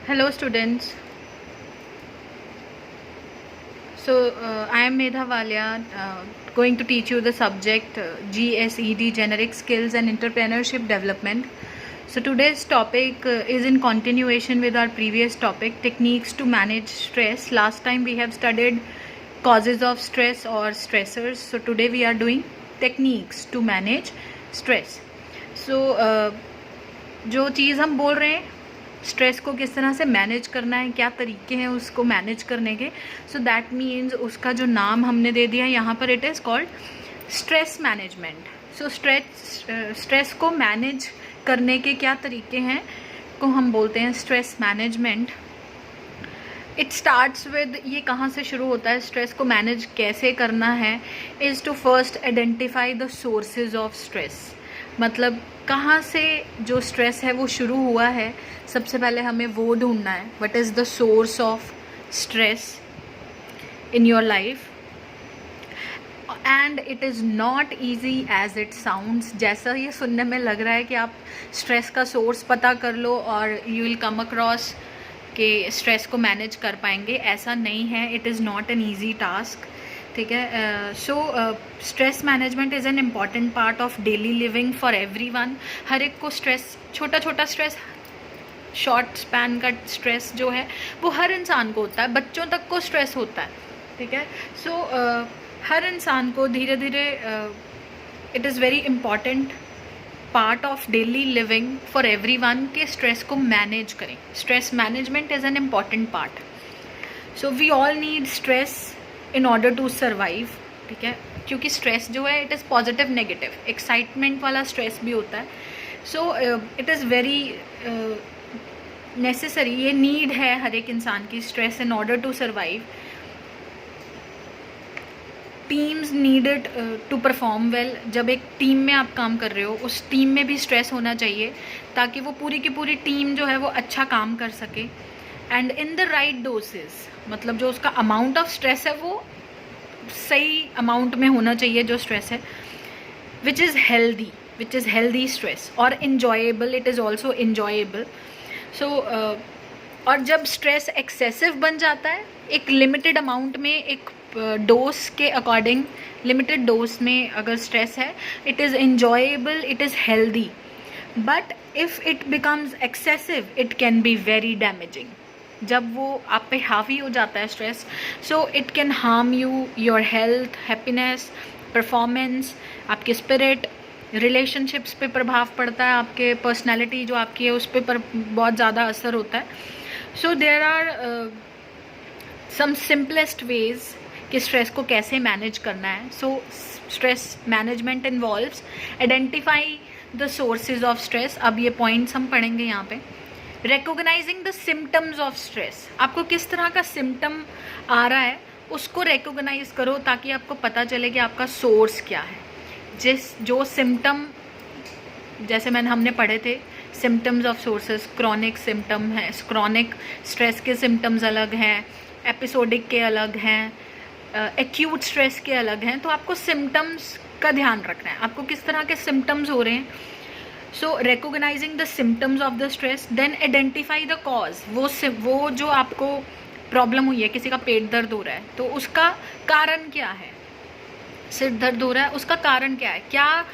Hello students. I am Medha Walia, going to teach you the subject GSED, Generic Skills and Entrepreneurship Development. So today's topic is in continuation with our previous topic, techniques to manage stress. Last time we have studied causes of stress or stressors. So today we are doing techniques to manage stress. So जो चीज़ हम बोल रहे हैं, stress को किस तरह से manage करना है, क्या तरीके हैं उसको मैनेज करने के. सो दैट मीन्स उसका जो नाम हमने दे दिया यहाँ पर, it is called stress management. So stress को मैनेज करने के क्या तरीके हैं को हम बोलते हैं stress management. It starts with, ये कहाँ से शुरू होता है, स्ट्रेस को मैनेज कैसे करना है, is to first identify the sources of stress. मतलब कहाँ से जो स्ट्रेस है वो शुरू हुआ है, सबसे पहले हमें वो ढूंढना है. What is the source of stress in your life. And it is not easy as it sounds. जैसा ये सुनने में लग रहा है कि आप स्ट्रेस का सोर्स पता कर लो और यू विल कम अक्रॉस कि स्ट्रेस को मैनेज कर पाएंगे, ऐसा नहीं है. It is not an easy task. ठीक है. So stress management is an important part of daily living for everyone. हर एक को स्ट्रेस, छोटा छोटा स्ट्रेस, शॉर्ट स्पैन का स्ट्रेस जो है वो हर इंसान को होता है. बच्चों तक को स्ट्रेस होता है. ठीक है. सो हर इंसान को धीरे धीरे, it is very important part of daily living for everyone कि स्ट्रेस को मैनेज करें. Stress management is an important part. So we all need stress in order to survive. ठीक है. क्योंकि स्ट्रेस जो है, it is positive negative. Excitement वाला stress भी होता है. So it is very necessary, ये नीड है हर एक इंसान की, stress in order to survive. Teams need it to perform well. जब एक टीम में आप काम कर रहे हो, उस टीम में भी स्ट्रेस होना चाहिए ताकि वो पूरी की पूरी टीम जो है वो अच्छा काम कर सके. And in the right doses, मतलब जो उसका अमाउंट ऑफ स्ट्रेस है वो सही अमाउंट में होना चाहिए जो स्ट्रेस है, विच इज़ हेल्दी स्ट्रेस और enjoyable. It is also enjoyable. So और जब स्ट्रेस एक्सेसिव बन जाता है, एक लिमिटेड अमाउंट में, एक डोज के अकॉर्डिंग, लिमिटेड डोज में अगर स्ट्रेस है, it is enjoyable, it is healthy. But if it becomes excessive, it can be very damaging. जब वो आप पे हावी हो जाता है stress, so it can harm you, your health, happiness, performance, आपके स्पिरिट, रिलेशनशिप्स पे प्रभाव पड़ता है, आपके पर्सनैलिटी जो आपकी है उस पर बहुत ज़्यादा असर होता है. So there are some simplest ways कि स्ट्रेस को कैसे मैनेज करना है. So stress management involves identify the sources of stress. अब ये पॉइंट्स हम पढ़ेंगे यहाँ पे. Recognising the symptoms of stress. आपको किस तरह का सिम्टम आ रहा है उसको रिकॉग्नाइज करो ताकि आपको पता चले कि आपका सोर्स क्या है. जो सिम्टम, जैसे हमने पढ़े थे symptoms of sources, chronic symptom है, क्रॉनिक स्ट्रेस के सिम्टम्स अलग हैं, एपिसोडिक के अलग हैं, एक्यूट स्ट्रेस के अलग हैं. तो आपको सिम्टम्स का ध्यान रखना है, आपको किस तरह के सिम्टम्स हो रहे हैं. So recognizing the symptoms of the stress, then identify the cause. वो जो आपको प्रॉब्लम हुई है, किसी का पेट दर्द हो रहा है तो उसका कारण क्या है, सिर दर्द हो रहा है उसका कारण क्या है, क्या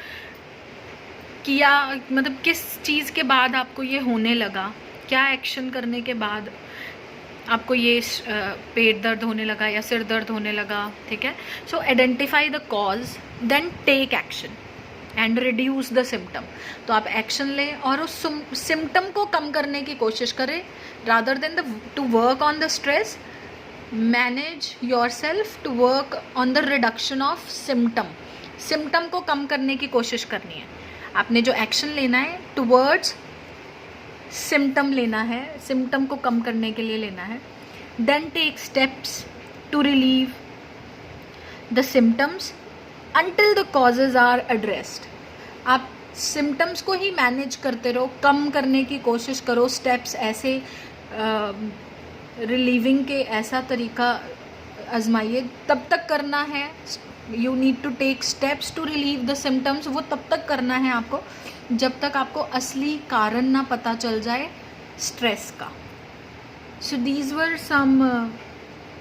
किया, मतलब किस चीज़ के बाद आपको ये होने लगा, क्या एक्शन करने के बाद आपको ये पेट दर्द होने लगा या सिर दर्द होने लगा. ठीक है. So identify the cause, then take action and reduce the symptom. तो आप एक्शन लें और उस सिम्टम को कम करने की कोशिश करें, rather than to work on the stress. Manage yourself to work on the reduction of symptom. Symptom को कम करने की कोशिश करनी है. आपने जो एक्शन लेना है टूवर्ड्स सिम्टम लेना है, सिम्टम को कम करने के लिए लेना है. Then take steps to relieve the symptoms until the causes are addressed. आप सिम्टम्स को ही मैनेज करते रहो, कम करने की कोशिश करो. स्टेप्स ऐसे रिलीविंग के ऐसा तरीका आजमाइए. तब तक करना है, you need to take steps to relieve the symptoms. वो तब तक करना है आपको जब तक आपको असली कारण ना पता चल जाए स्ट्रेस का. So these were some